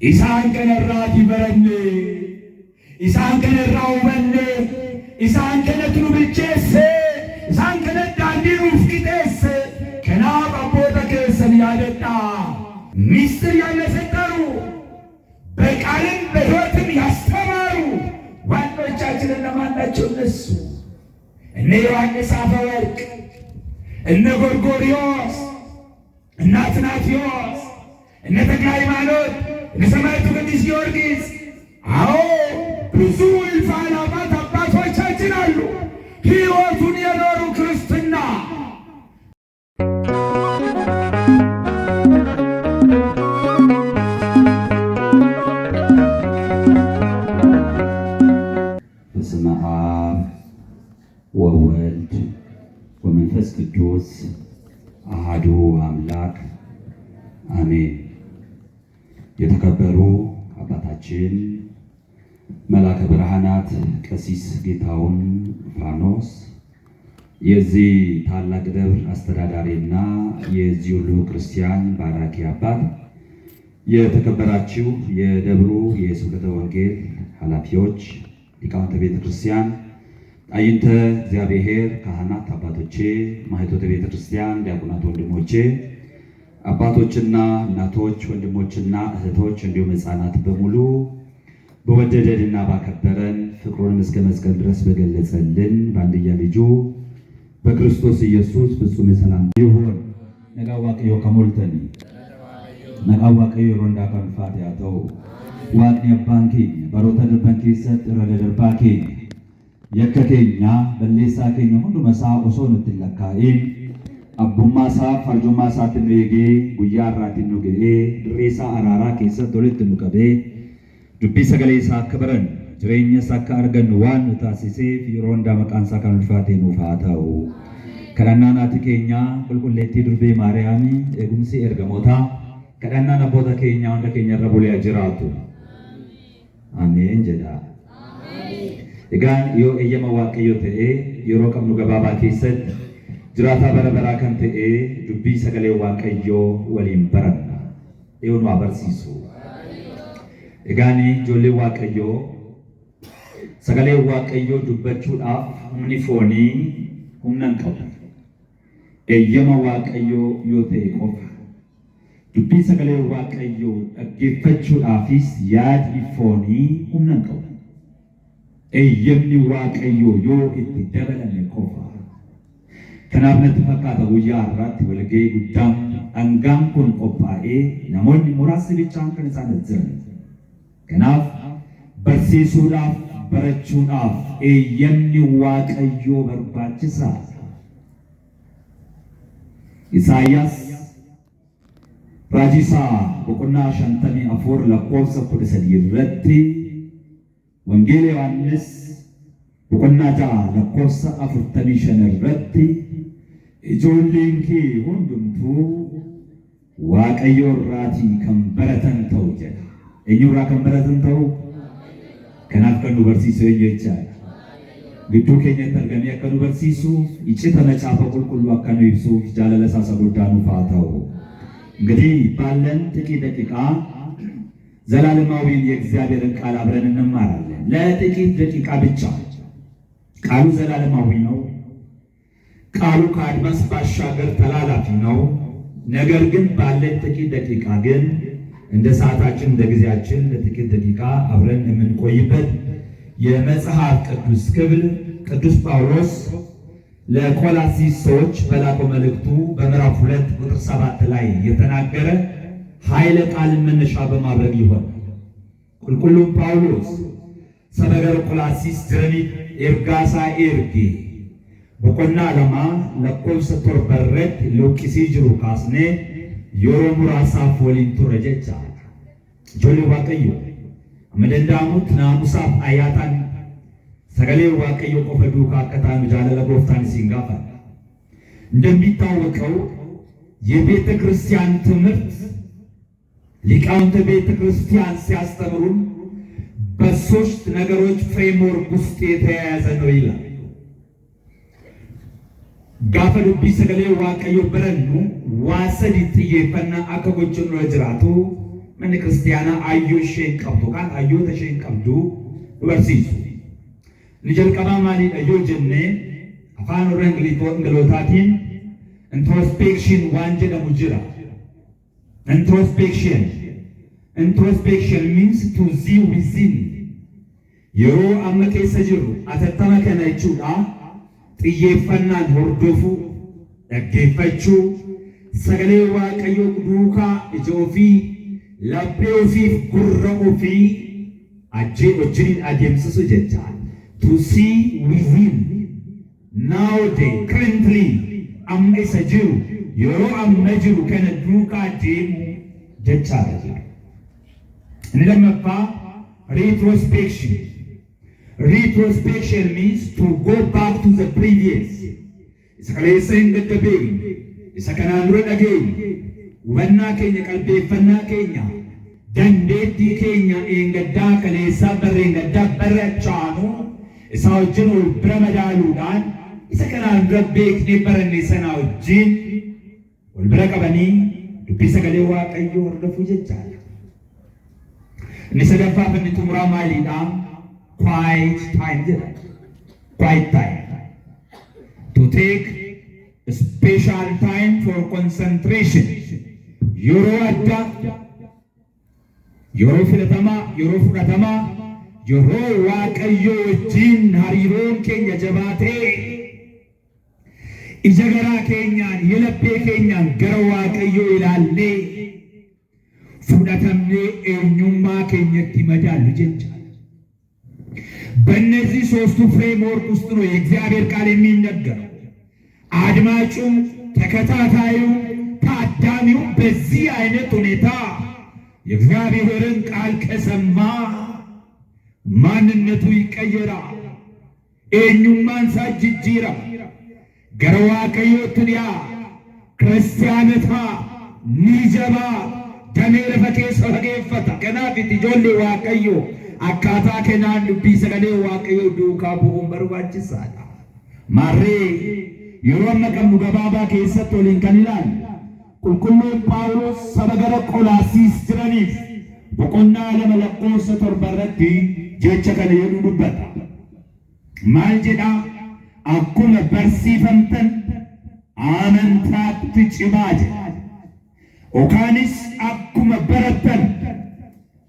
isaan kanarraa dibarannee isaan kanarraa hubannee isaan kanatti nu bilcheessee isaan kanatti daandii nuuf qixeesse. Kanaaf abboota keessan yaadadhaa ምስጢር ያመሰጠሩ በቃልም በሕይወትም ያስተማሩ ዋኖቻችን እነማን ናቸው? እነሱ እነ ዮሐንስ አፈወርቅ፣ እነ ጎርጎርዮስ፣ እነ አትናቴዎስ፣ እነ ተክለ ሃይማኖት፣ እነ ሰማዕቱ ቅዱስ ጊዮርጊስ። አዎ ብዙ እልፍ አእላፋት አባቶቻችን አሉ ሕይወቱን የኖሩ ክርስትና። በስመ አብ ወወልድ ወመንፈስ ቅዱስ አሐዱ አምላክ አሜን። የተከበሩ አባታችን መላከ ብርሃናት ቀሲስ ጌታሁን ፋኖስ የዚህ ታላቅ ደብር አስተዳዳሪና የዚህ ሁሉ ክርስቲያን ባራኪ አባት፣ የተከበራችሁ የደብሩ የስብከተ ወንጌል ኃላፊዎች፣ ሊቃውንተ ቤተ ክርስቲያን፣ አይንተ እግዚአብሔር ካህናት አባቶቼ፣ ማኅቶተ ቤተ ክርስቲያን ዲያቆናት ወንድሞቼ፣ አባቶችና እናቶች፣ ወንድሞችና እህቶች እንዲሁም ሕፃናት በሙሉ በወደደንና ባከበረን ፍቅሩን እስከ መስቀል ድረስ በገለጸልን በአንድያ ልጁ በክርስቶስ ኢየሱስ ፍጹም ሰላም ይሁን። ነጋዋቀዮ ከሞልተኒ ነጋዋቀዮ ሮንዳ ከንፋት ያተው ዋቅኒ አባንኪ በሮተ ደበንኪ ሰጥ ረደርባኪ የከኬኛ በሌሳ ኬኛ ሁሉ መሳ ኦሶ ንትለካኢን አቡማሳ ፈርጆማሳ ትነጌ ጉያራ ትኑጌ ድሬሳ አራራ ኬሰ ቶለት ንቀቤ ዱቢ ሰገሌሳ ከበረን jireenya akka argannu waan nu taasiseef yeroo hundaa maqaan isaa kan ulfaate nuuf haa ta'u. Kadhannaan haati keenya qulqulleettii durbee Maariyaamii eegumsi ergamootaa kadhannaan abboota keenyaa hunda keenya irra bulee jiraatu. Ameen jedha. Egaan yoo eeyyama Waaqayyoo ta'ee yeroo qabnu gabaabaa keessatti jiraataa bara baraa kan ta'e dubbii sagalee Waaqayyoo waliin baranna. Yoo nu abarsiisu. Egaan ijoollee Waaqayyoo sagalee Waaqayyoo dubbachuudhaaf humni foonii humna hin qabu. Eeyyama Waaqayyoo yoo ta'e qofa. Dubbii sagalee Waaqayyoo dhaggeeffachuudhaafis yaadni foonii humna hin qabu. Eeyyamni Waaqayyoo yoo itti dabalame qofa. Kanaaf natti fakkaata guyyaa har'aatti walgahii guddaan dhangaan kun qophaa'ee namoonni muraasni bichaan kan isaan jiran. Kanaaf barsiisuudhaaf barachuudhaaf eeyyamni Waaqayyoo barbaachisaa. Isaayyaas raajisaa boqonnaa 54 lakkoofsa 13 irratti wangeela Yohaannis boqonnaa 6 lakkoofsa 45 irratti ijoolleen kee hundumtuu Waaqayyoo irraatii kan baratan ta'u jedha. Eenyurraa kan baratan ta'u? Kanaaf kan nu barsiisu eenyu jechaadha. Gidduu keenyatti argamee akka nu barsiisu icciita macaafa qulqulluu akka nu ibsuuf jaalala isaa guddaa nuuf haa ta'u. እንግዲህ ባለን ጥቂት ደቂቃ ዘላለማዊን የእግዚአብሔርን ቃል አብረን እንማራለን። ለጥቂት ደቂቃ ብቻ። ቃሉ ዘላለማዊ ነው። ቃሉ ከአድማስ ባሻገር ተላላፊ ነው። ነገር ግን ባለን ጥቂት ደቂቃ ግን እንደ ሰዓታችን እንደ ጊዜያችን ለጥቂት ደቂቃ አብረን የምንቆይበት የመጽሐፍ ቅዱስ ክፍል ቅዱስ ጳውሎስ ለቆላሲስ ሰዎች በላከው መልእክቱ በምዕራፍ 2 ቁጥር 7 ላይ የተናገረ ኃይለ ቃል መነሻ በማድረግ ይሆን ቁልቁሉም ጳውሎስ ሰበገር ቆላሲስ ጅረኒ ኤርጋሳ ኤርጌ በቆና ለማ ለቆልሰ ቶርበረት ሎኪሲ ጅሩ ካስኔ የሮሙራሳፍ ወሊንቱ ረጀቻ ጆሊ Waaqayyo አመደንዳሙት ናሙሳፍ አያታን ሰገሌ Waaqayyo ቆፈ ዱካ አከታኑ ጃለለ ጎፍታን ሲንጋፋ እንደሚታወቀው የቤተ ክርስቲያን ትምህርት ሊቃውንተ ቤተ ክርስቲያን ሲያስተምሩን በሶስት ነገሮች ፍሬምወርክ ውስጥ የተያያዘ ነው ይላል። gaafa dubbii sagalee Waaqayyoo barannu waa sadi xiyyeeffannaa akka gochuun irra jiraatu من كريستيانا أيو شيء كابتو كان أيو تشيء كابتو ورسيس نجل كمان مالي أيو جنة أفان رنجلي غلوتاتين introspection وانجد مجرا introspection means to see within يرو أما كيسجرو أتتما كنا يجودا تيجيفنا هردوفو يجيفتشو سجلي واقعيو دوكا إجوفي لبيوفي كرّوفي أجي وجرين أديمسسو جتان to see within nowadays currently أما يسجرو يرو أما يجرو كنا دوكا ديم جتان نلما فا retrospection means to go back to the previous. Isakalesin gatabing, isakanandron again. Wanna Kenya kalbefanna Kenya. Dandeti Kenya ingada kalesa barengada barachano. Isaujino bramadaludan. Isakanandra bake ni baranisa ujin. Ulbrakabani. Tupisakalewa kayo ordafujetala. Nisadafa nitumra malidam. Quiet time to take a special time for concentration. Yoro fudatama yoro waaqayyo wajjin hariiroon keenya jabaatee ija garaa keenyaan yelabbee keenyaan gara waaqayyo ilaallee fudhatamnee eenyummaa keenyatti madaallu jecha. በእነዚህ ሶስቱ ፍሬምወርክ ውስጥ ነው የእግዚአብሔር ቃል የሚነገረው። አድማጩም ተከታታዩ ታዳሚው በዚህ አይነት ሁኔታ የእግዚአብሔርን ቃል ከሰማ ማንነቱ ይቀየራል። eenyummaan isaa jijjiira. gara waaqayyootti dhiyaa ክርስቲያነታ ni jabaa damee lafa keessa fageeffata. kanaaf itti ijoollee waaqayyoo akkaataa kenaan dubbii sagalee waaqayyoo duukaa bu'uun barbaachisaadha. Maarree yeroo amma qabnu gabaabaa keessatti waliin kan ilaalu qulqulluun Phaawulos saba gara Qolaasiis jiraniif boqonnaa 2 lakkoofsa 7 irratti jecha kana jedhu dubbata. Maal jedha? akkuma barsiifamtan amantaatti cimaa jedha. Yookaanis akkuma barattan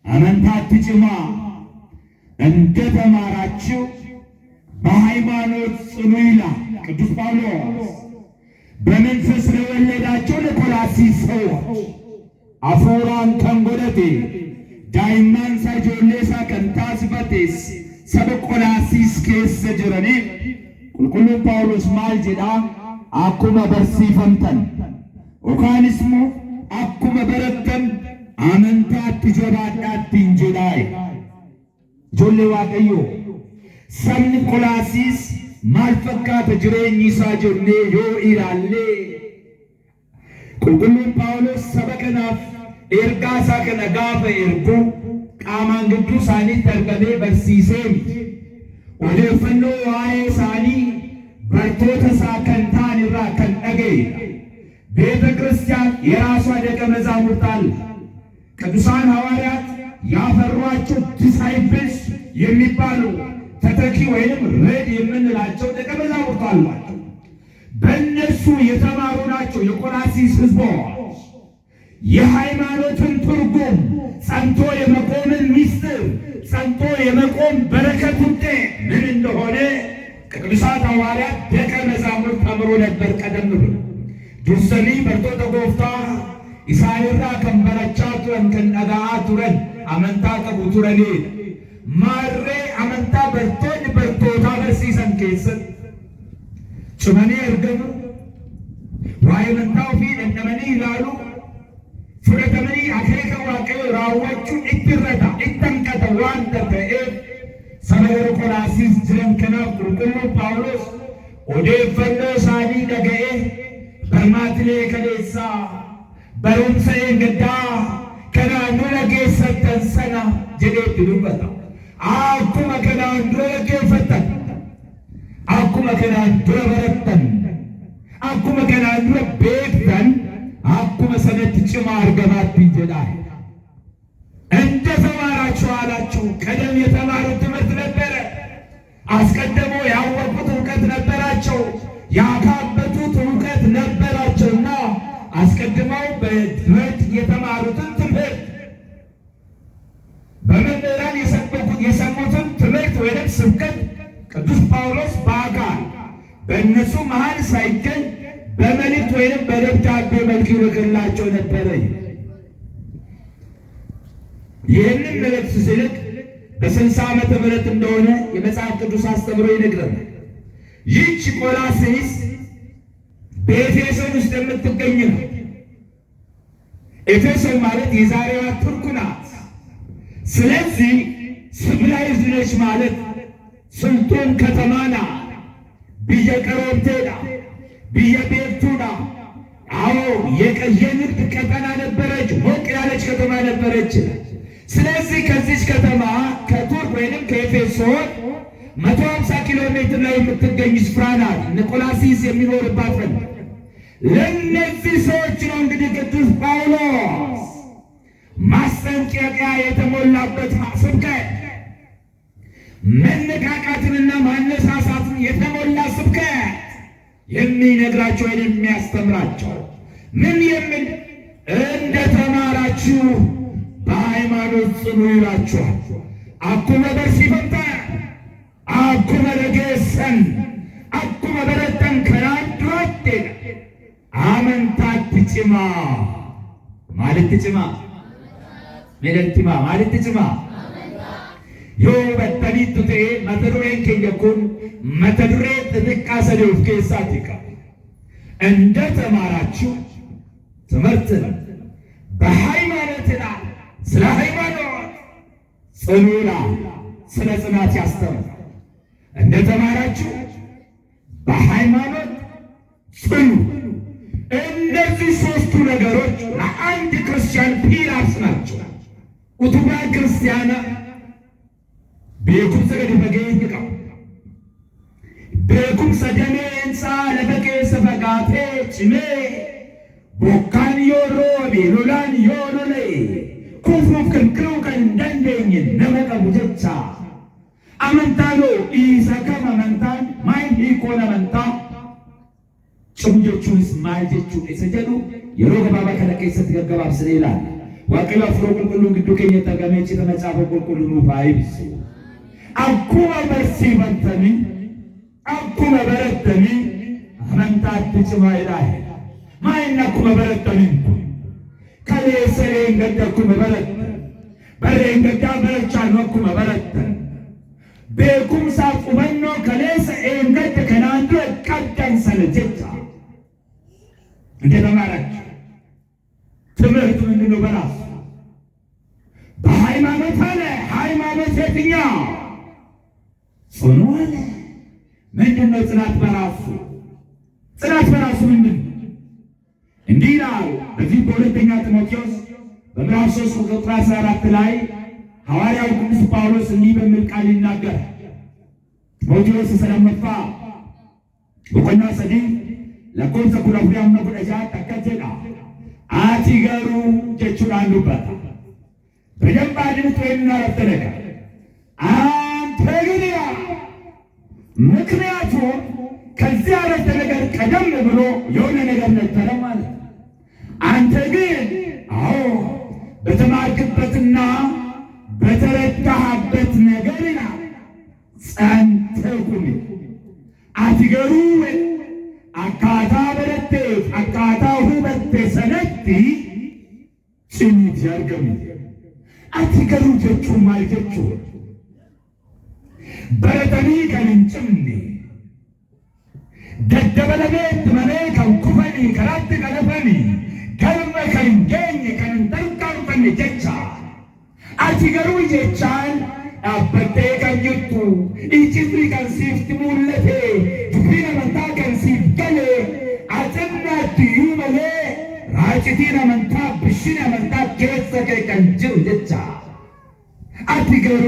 amantaatti cimaa እንደተማራችሁ በሃይማኖት ጽኑ ይላል ቅዱስ ጳውሎስ። በመንፈስ ለወለዳቸው ለቆላሲስ ሰዎች አፎራን ከንጎደቴ ዳይማን ሳጆሌሳ ከንታስበቴስ ሰብ ቆላሲስ ኬሰ ጅረኔ ቁልቁሉን ጳውሎስ ማል ጀዳ አኩመ በርሲፈምተን ኦካንስሞ አኩመ በረተን አመንታት ጀባዳት እንጀዳይ ጆሌ ዋቀዮ sabni Qolaasiis maal fakkaata jireenyi isaa jennee yoo ilaalle qulqulluun Phaawulos saba kanaaf ergaa isaa kana gaafa ergu qaamaan gidduu isaaniitti argamee barsiisee miti. odeeffannoo waa'ee isaanii bartoota isaa kan ta'an irraa kan dhaga'edha. ቤተ ክርስቲያን የራሷ ደቀ መዛሙርት አለ። ቅዱሳን ሐዋርያት ያፈሯቸው ዲሳይፕልስ የሚባሉ ተተኪ ወይም ረድ የምንላቸው ደቀ መዛሙርት አሏቸው። በእነሱ የተማሩ ናቸው የቆላሲስ ሕዝቦች። የሃይማኖትን ትርጉም ጸንቶ የመቆምን ሚስጥር ጸንቶ የመቆም በረከት ውጤት ምን እንደሆነ ቅዱሳን ሐዋርያት ደቀ መዛሙርት ተምሮ ነበር። ቀደም ብሎ ዱሰኒ በርቶተ ጎፍታ ኢሳይራ ከንበረቻ ቱረን ከነጋአ ቱረን አመንታ ቀቡ ቱረኔ ማሬ አመንታ በርቶታ በርሲሰን ኬሰን ጭመኔ እርገሙ ዋይ መንታው ፊ እንደመኒ ይላሉ ፍረተመኒ አከይከ ዋቀዮ ራዋቹ ኢትረታ ኢተንቀተ ዋንተ ተኤ ሰመረ ቆላሲስ ጅረን ከናፍ ቁልቁሉ ጳውሎስ ኦዴፈኖ ሳኒ ደገኤ በርማትሌ ከሌሳ በሩምሰ እንገዳ ከናኑ ለጌሰተን ሰና ጀዴት ዱበታ አኩመ ከናን ዱረጌፈተን አኩመ ከናን ዱረበረተን አኩመ ከናን ዱረቤክተን አኩመ ሰነት ጭማ አርገባት ቢጀዳይ እንደተማራችሁ አላችሁ። ቀደም የተማሩት ትምህርት ነበረ። አስቀድሞ ያወቁት እውቀት ነበራቸው። ያካበቱት እውቀት ነበራቸውና አስቀድመው በትምህርት የተማሩትን ትምህርት በመምህራን የሰሙትን ትምህርት ወይም ስብከት ቅዱስ ጳውሎስ በአካል በእነሱ መሃል ሳይገኝ በመልእክት ወይም በደብዳቤ መልክ ይልክላቸው ነበረ። ይህንን መልእክት ሲልክ በ60 ዓመተ ምህረት እንደሆነ የመጽሐፍ ቅዱስ አስተምሮ ይነግረናል። ይህች ቆላስይስ በኤፌሶን ውስጥ የምትገኝ ነው። ኤፌሶን ማለት የዛሬዋ ቱርክ ናት። ስለዚህ ሲቪላይዝድ ነች ማለት ስልጡን ከተማ ናት። ብየ ቀሮንቴዳ ብየ ቤቱዳ አዎ የንግድ ቀጠና ነበረች። ሞቅ ያለች ከተማ ነበረች። ስለዚህ ከዚች ከተማ ከቱርክ ወይንም ከኤፌሶን 150 ኪሎ ሜትር ላይ የምትገኝ ስፍራ ናት። ቆላስይስ የሚኖርባት ነው። ለእነዚህ ሰዎች ነው እንግዲህ ቅዱስ ጳውሎስ ማስጠንቀቂያ የተሞላበት ስብከት፣ መነቃቃትንና ማነሳሳትን የተሞላ ስብከት የሚነግራቸው ወይም የሚያስተምራቸው ምን የሚል እንደተማራችሁ በሃይማኖት ጽኑ ይላችኋል። አኩመ በርሲፈንተ አኩመ ለጌሰን አኩመ በረተን ከናድሮቴ አመንታት ጭማ ማለት ጭማ ሜለልቲማ ማለት ጭማ ዮ በተኒቱቴ መተዱሬን ከየኩን መተዱሬ ጥጥቃሰ ሊውፍ ኬሳቲካ እንደ ተማራችሁ ትምህርት በሃይማኖት ላይ ስለ ሃይማኖት ጽኑ ላይ ስለ ጽናት ያስተምራል። እንደ ተማራችሁ በሃይማኖት ጽኑ። እነዚህ ሶስቱ ነገሮች ለአንድ ክርስቲያን ፒላርስ ናቸው። ኡቱባ ክርስቲያና ቤኩም ሰገድ በገኝ ነው ቤኩም ሰደሜ እንሳ ለበቀ ሰፈጋቴ ጭሜ ቦካን ዮሮ ቤሎላን ዮሮሌ ኩፍሩፍ ክንክሩ ከንደንደኝ ነመቀ ቡጀቻ አመንታሎ ኢሰከም አመንታን ማይን ሂኮን አመንታ ጭምጆቹንስ ማልጀቹ እሰጀዱ የሮ ገባባ ከለቀሰት ገባብ ስለይላል ዋቀላ ፍሮ ቁልቁሉ ግዱ ከኛ ተገመች ተመጻፈ ቁልቁሉ ነው ፋይብስ አኩመ በርሲፈንተኒ አኩመ በረተኒ አመንታት ጭማ ይላል ማይና ኩመ በረተኒ ከሌሰሬ እንደኩመ በረት በሬ እንደዳ በረቻ ነው ኩመ በረት ቤኩምሳ ቁመኖ ከሌሰ እንደደ ከናንዱ ቀደን ሰለጀታ እንደ ተማራችሁ ትምህርት ምንድን ነው? በራሱ በሃይማኖት አለ። ሃይማኖት የትኛው ጽኑ አለ። ምንድን ነው ጽናት በራሱ? ጽናት በራሱ ምንድን ነው? እንዲህ ይላል በዚህ በሁለተኛ ጢሞቴዎስ በምዕራፍ 3 ቁጥር 14 ላይ ሐዋርያው ቅዱስ ጳውሎስ እንዲህ በሚል ቃል ይናገራል። ጢሞቴዎስ ሰለመፋ በቆና ሰዲ ለኮንሰ ኩላፍያም ነው ደጃ ተከተላ አቲገሩ ጀቹን አንዱበት በደንብ አድምጦ የሚናረተነካ አንተ ግን ምክንያቱም ከዚህ አረፍተ ነገር ቀደም ብሎ የሆነ ነገር ነበረ ማለት አንተ ግን አዎ በተማርክበትና በተረዳህበት ነገር ይላል ጸንተህ ቁም። አቲገሩ አካታ በረቴ አካታ ሁበቴ ሰነቲ ጭኒት ያርገሙ አቲገሩ ጀቹ ማልጀቹ በረተኒ ከንጭምኒ ደደበለቤት መኔ ከንኩፈኒ ከራት ቀለፈኒ ከልመ ከንገኝ ከንጠርቃንፈኒ ጀቻ አቲገሩ ጀቻን አበቴ ከንጅቱ ኢጭፍሪ ከንሲፍት ሙለቴ ዱቢነ መንታ ከንሲፍ ገሌ አጭናትዩ መሌ ራጭቲነ መንታ ብሽነ መንታ ኬሰ ከንጅሩ ጀቻ አቲገሩ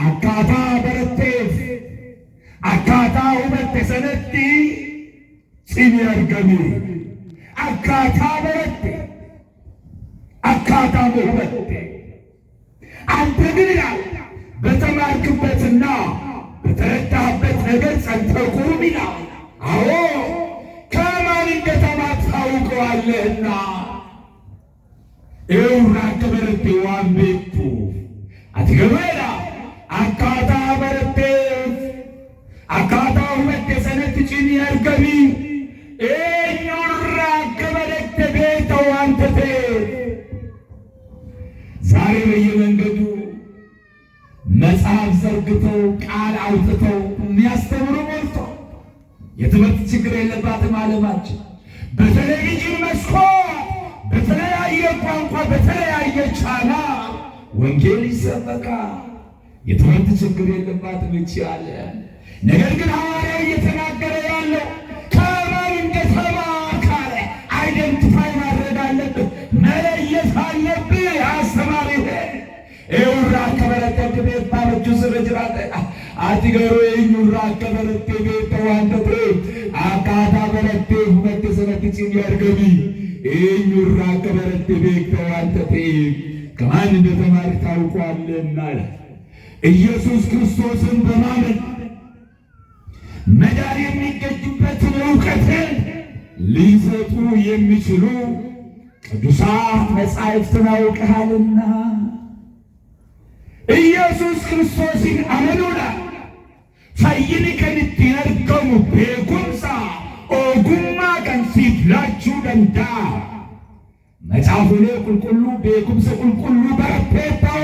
አካታ በረቴፍ አካታ ሁበቴ ሰነቲ ጽኒ አርገሚ አካታ በረቴ አካታ ሁበቴ አንተ ግን ይላል በተማርክበትና በተረዳህበት ነገር ጸንተህ ቁም ይላል። አዎ ከማን እንደተማርክ ታውቀዋለህና። ኤውራ ከበረቴ ዋን ቤቱ አትገበላ አካታ በረቴ አካታ ሁመት የሰነት ጭን ያርገቢ ኤኞራ ከበረቴ ቤተ ዋንተቴ። ዛሬ በየመንገዱ መጽሐፍ ዘርግተው ቃል አውጥተው የሚያስተምሩ ሞልቶ የትምህርት ችግር የለባትም ዓለማችን። በቴሌቪዥን መስኮት በተለያየ ቋንቋ በተለያየ ቻና ወንጌል ይሰበካል። የትምህርት ችግር የለባትም ይቻላል። ነገር ግን ሐዋርያው እየተናገረ ያለው ከማን እንደተማርክ አለ። አይደንቲፋይ ማድረግ አለብህ፣ መለየት አለብህ። አስተማሪህ ኤውራ ከበረቴ ቤት ባለጁ ስረጅራተ አቲገሩ ኤኙራ ከበረቴ ቤት ዋንተቴ አካታ በረቴ ሁመት ሰነት ጭን ያርገቢ ኤኙራ ከበረቴ ቤት ዋንተቴ። ከማን እንደተማርክ ታውቋለህና ኢየሱስ ክርስቶስን በማመን መዳን የሚገኝበትን እውቀትን ሊሰጡ የሚችሉ ቅዱሳት መጻሕፍትን አውቀሃልና ኢየሱስ ክርስቶስን አመኑና ፈይን ከንት ያርገሙ ቤኩምሳ ኦጉማ ከንሲፍ ላችሁ ደንዳ መጽሐፉ ላይ ቁልቁሉ ቤኩምሰ ቁልቁሉ በረፔታው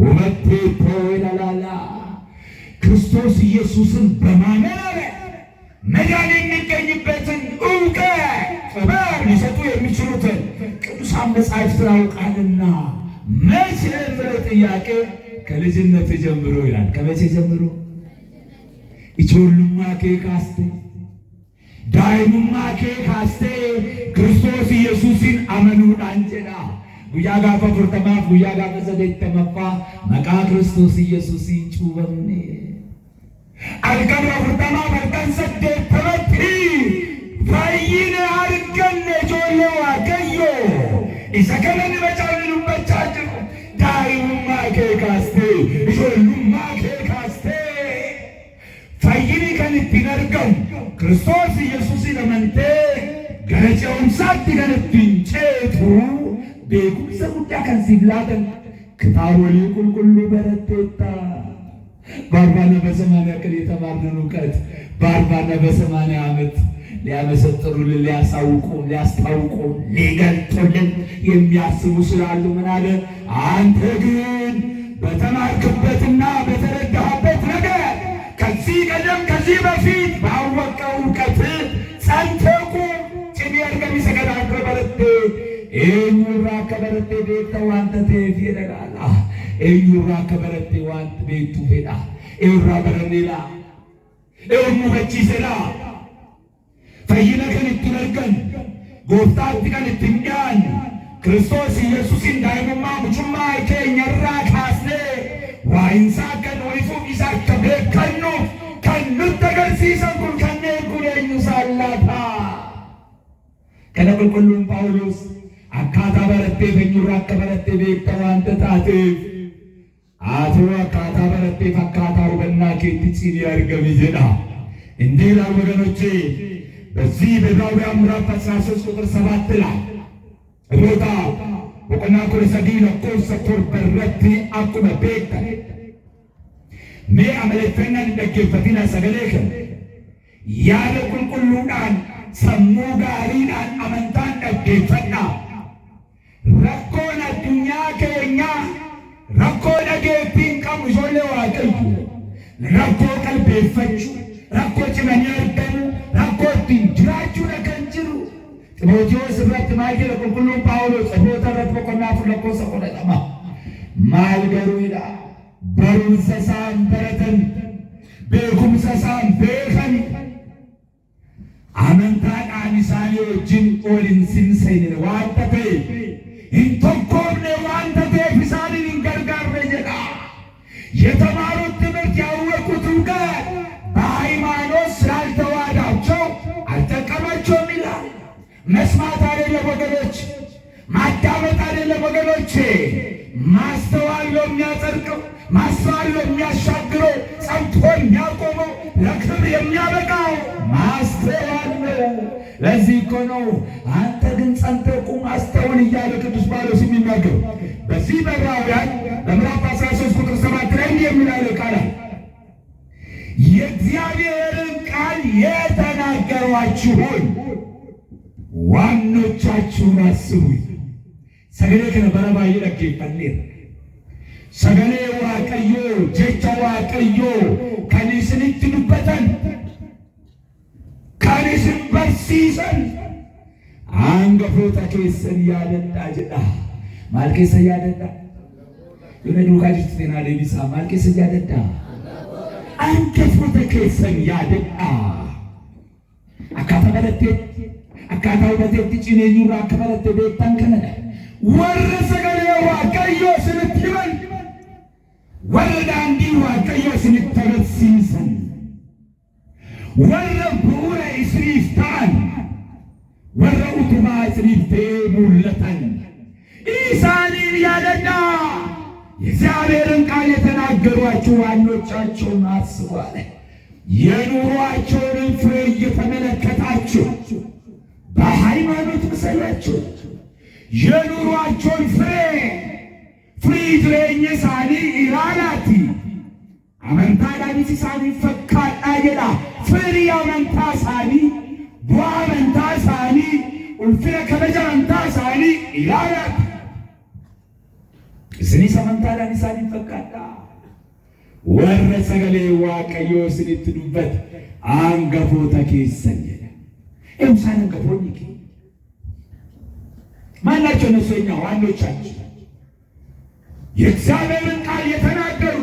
ውበቴቶ ይላላ። ክርስቶስ ኢየሱስን በማመን መዳን የሚገኝበትን እውቀት ጥበብ ሊሰጡ የሚችሉትን ቅዱሳን መጻሕፍትን አውቃልና። መቼ ብለው ጥያቄ ከልጅነት ጀምሮ ይላል። ከመቼ ጀምሮ? ኢቾሉማ ኬካስቴ ዳይሙማ ኬካስቴ ክርስቶስ ኢየሱስን አመኑን አንጀዳ ጉያ ጋፋ ፍርተማፍ ጉያ ጋፋ ሰደተመፋ መቃ ክርስቶስ ኢየሱስን ጩበኔ አልቀራ ፍርተማ መልቀን ሰደተመቲ ፈይነ አርገነ ጆሌዋ ገዮ ኢሰከለን መጫልን በቻጭ ዳይሙማ ኬካስቴ ኢቾሉማ ኬካስቴ ፈይኒ ከንት ነርገም ክርስቶስ ኢየሱስን አመንቴ ገረጨውን ሳት ገነትን ጨቱ ቤኩምሰ ጉዳ ከንሲፍ ላተን ክታቦሊ ቁልቁሉ በረቴታ በአርባና በሰማንያ ቀን የተማርነን እውቀት በአርባና በሰማንያ ዓመት ሊያመሰጥሩልን ሊያሳውቁን ሊያስታውቁን ሊገልጡልን የሚያስቡ ስላሉ ምን አለ? አንተ ግን በተማርክበትና በተረዳህበት ነገር ከዚህ ቀደም ከዚህ በፊት ባወቀው እውቀት ጸንተህ ቁም። ጭን ያርገሚ ሰገዳግረ በረቴ ኤኙራ ከበረቴ ቤተ ዋንተቴ ፊደጋላ ኤኙራ ከበረቴ ዋንት ቤቱ ፌዳ ኤውራ በረኔላ ኤውሙ በቺሰላ ፈይነ ከንት ነርገን ጎፍታት ከንት እንዲያን ክርስቶስ ኢየሱስን ዳይሙማ ሙቹማ ኬኘራ ካስኔ ዋይንሳ ከን ወይፉ ኢሳ ከቤከኑ ከኑት ተገርሲሰን ኩን ከኔ ኩኔኙ ሳላታ ከነቁልቁሉን ጳውሎስ አካታ በረቴ ፈኙራ ከበረቴ ቤተ ዋንተ ታቴፍ አቶ አካታ በረቴ ፈካታ ውበና ኬት ጭን ያርገም ይጀዳ እንዲህ ይላል ወገኖቼ። በዚህ በዕብራውያን ምዕራፍ 13 ቁጥር 7 ላይ ቦታ በቆና ኮረሰዲ ለኮስ ሰኮር በረቲ አቁመ ቤተ ሜ አመለፈና እንደገፈቲና ሰገሌከ ያለ ቁልቁሉዳን ሰሙ ጋሪዳን አመንታን ደገፈና ረኮን አዱኛ ከኛ ረኮ ደገፊን ቀሙ ጆሌ ዋቀዩ ረኮ ቀልቤፈቹ ረኮ ጭመኛ ይደሙ ረኮ ጅራቹ ለከንጅሩ ጢሞቴዎስ ረት ማይገ ለቁልቁሉ ጳውሎስ ጸሎተ ረት በቆና ፍለቆ ሰቆነ ጠማ ማልገሩ ይላ በሩንሰሳን በረተን ቤኩምሰሳን ቤከን አመንታ ቃኒሳኔ ጅን ኦሊንሲን ሰይነ ዋንተቴ ኢንቶኮብኔ ዋንተቴ ፊሳኒን እንገርጋር ጀዳ የተማሩት ትምህርት ያወቁት እውቀት በሃይማኖት ስላልተዋዳቸው አልጠቀማቸውም ይላል። መስማት አይደለም ወገኖች፣ ማዳመጥ አይደለም ወገኖቼ፣ ማስተዋል ተጋድሎ የሚያጸድቀው ማስተዋል የሚያሻግረው ጸንቶ የሚያቆመው ለክብር የሚያበቃው ማስተዋል ነው። ለዚህ እኮ ነው አንተ ግን ጸንተህ ቁም አስተውል እያለ ቅዱስ ጳውሎስ የሚናገር በዚህ በዕብራውያን በምዕራፍ 13 ቁጥር 7 ላይ የሚላለ ቃል የእግዚአብሔርን ቃል የተናገሯችሁን ዋኖቻችሁን አስቡ። ሰገሌ ከነበረ ባይለክ ይፈኔር ሰገሌ ዋቀዮ ጀቻ ዋቀዮ ከኒስንት ዱበተን ከኒስን በርሲሰን አንገፎታ ኬሰን ያደዳ ጀዳ ማልኬሰ ያደዳ የነዱ ካጅስቴና ለቢሳ ማልኬሰ ያደዳ አንገፎታ ኬሰን ያደዳ አካታ በለቴ አካታው በቴት ጭኔኙራ ከበለቴ ቤታን ከነዳ ወረ ሰገሌ ዋቀዮ ስንትበል ወረዳንዲ ዋቀዮ ስንተበሲሰን ወረ ቡረ እስሪፍታን ወረ ኡቱባ እስሪፍቴ ሙለተን ኢሳኒን ያደዳ የእግዚአብሔርን ቃል የተናገሯችሁ ዋኖቻቸውን አስቡ አለ። የኑሯቸውን ፍሬ እየተመለከታችሁ በሃይማኖት ምሰላችሁ የኑሯቸውን ፍሪድሬኝ ሳኒ ኢራላቲ አመንታ ዳኒስ ሳኒ ፈካዳ ጀዳ ፍሪ አመንታ ሳኒ ቡአ አመንታ ሳኒ ኡልፍረ ከበጃ አመንታ ሳኒ ኢራላቲ እስኒ ሰመንታ ዳኒስ ሳኒ ፈካዳ ወረ ሰገሌ ዋቀዮ ስኒት ዱበት አንገፎታ ኬሰን ጀዳ ኤምሳን አንገፎኝ ማናቸው ነሱኛ ዋኖቻችን የእግዚአብሔርን ቃል የተናገሩ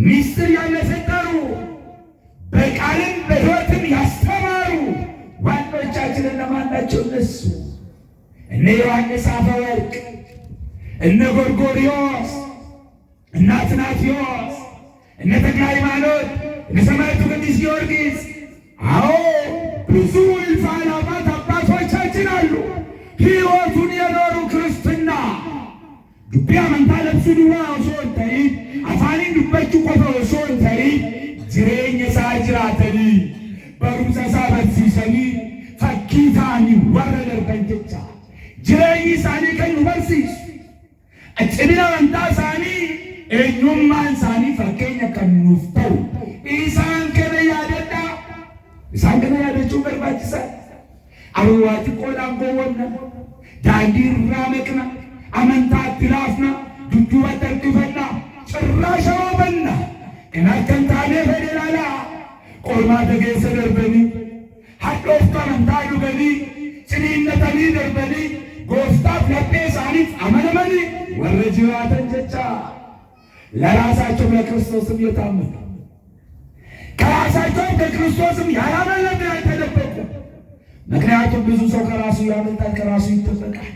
ሚስጥር ያልሰጠሩ በቃልም በሕይወትም ያስተማሩ ዋኖቻችን እነማን ናቸው? እነሱ እነ ዮሐንስ አፈወርቅ፣ እነ ጎርጎርዮስ፣ እነ አትናቴዎስ፣ እነ ተክለ ሃይማኖት፣ እነ ሰማዕቱ ቅዱስ ጊዮርጊስ። አዎ ብዙ እልፍ አእላፋት አባቶቻችን አሉ ሕይወቱን የኖሩ ክርስትና ዱቢ አመንታ ለብሱ ዱዋ ሶን ተይ አፋኒን ዱበቹ ቆፈ ሶን ተይ ጅሬኝ ሳጅራተኒ በሩሰሳ በርሲሰኒ ፈኪታኒ ወረደር በንጀቻ ጅሬኝ ሳኒ ከኑ በርሲስ እጭቢና አመንታ ሳኒ ኤኙማን ሳኒ ፈከኛ ከኑፍተው ኢሳን ከነ ያደዳ ኢሳን ከነ ያደቹ በርባችሳ አሩዋቲ ቆላን ጎወነ ዳንዲራ መቅና አመንታ ትላፍና ዱዱዋ ተርክፈና ጭራሻው በና ከናከንታኔ ፈደላላ ቆልማ ተገሰ ደርበኒ ሐዶፍታ መንታ ዱገኒ ጽኒነተኒ ደርበኒ ጎፍታፍ ለጴሳኒፍ አመነመኒ ወረጅዋተን ጀቻ ለራሳቸው ለክርስቶስም የታመኑ ከራሳቸው ከክርስቶስም ያላመለጡ ያልተደበቁ። ምክንያቱም ብዙ ሰው ከራሱ ያመልጣል፣ ከራሱ ይጠበቃል።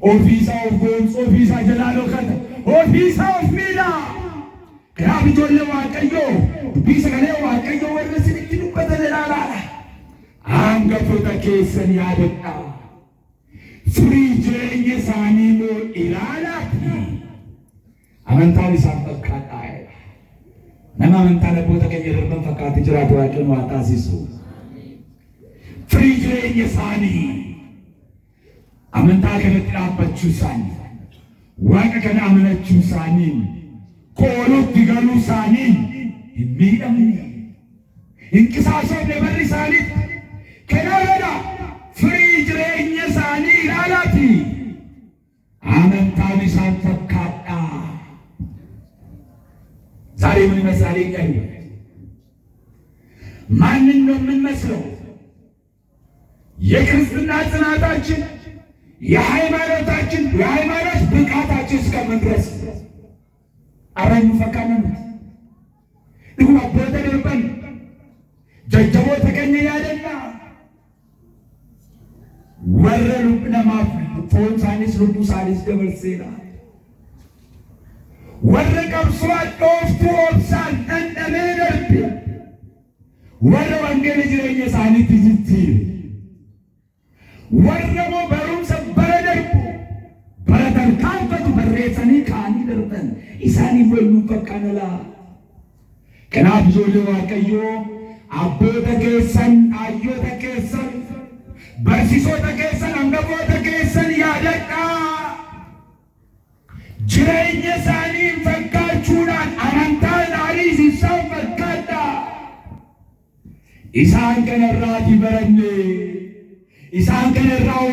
ኦፊሳ ኦፍጎንስ ኦፊሳ ጀላሎ ከተ ኦፊሳ ኦፍሚላ ከራቢቶለ ዋቀዮ ቢሰ ከለ ዋቀዮ ወርስ ልክሉ በተላላ አንገፎታ ኬሰን ያደቃ ፍሪጀኝ ሳኒሞ ኢላላት አመንታሊ ሳፈካታ ነማ አመንታለ ቦታ ከየደርበን ፈካት ጅራት ዋቀኑ አታሲሱ ፍሪጀኝ ሳኒ አመንታ ከነጥራባችሁ ሳኒ ዋቀ ከነ አመነችሁ ሳኒ ኮሎ ዲጋሉ ሳኒ የሚደምኒ እንቅሳሶ ለበሪ ሳኒ ከናረዳ ፍሪጅሬኝ ሳኒ ላላቲ አመንታ ቢሳን ፈካዳ ዛሬ ምን ይመስላል? ይቀር ማንን ነው የምንመስለው? የክርስትና ጽናታችን የሃይማኖታችን የሃይማኖት ብቃታችን እስከምን ድረስ አረኝ ፈካነን ድጉ አቦተ ደርበን ጀጀቦ ተገኘ ያደና ወረሉ ነማፍ ፎን ሳኒስ ሉዱ ሳኒስ ደበርሴና ወረ ቀብሷ ዶፍቱ ኦብሳን እንደመደርብ ወረ ወንጌል ጅረኝ ሳኒት ጅቲ ወረሞ በሩም ሰበረ ደርቡ በረተን ካንፈቱ በሬ barreessanii kaanii darban isaaniif walluu fakkaanala. Kanaaf ijoollee Waaqayyoo abboota keessan, hayyoota keessan, barsiisota keessan, hangafoota keessan yaadadhaa. Jireenya isaanii fakkaachuudhaan amantaa isaaniis isaan fakkaadhaa. Isaan kanarraa baranne, isaan kanarraa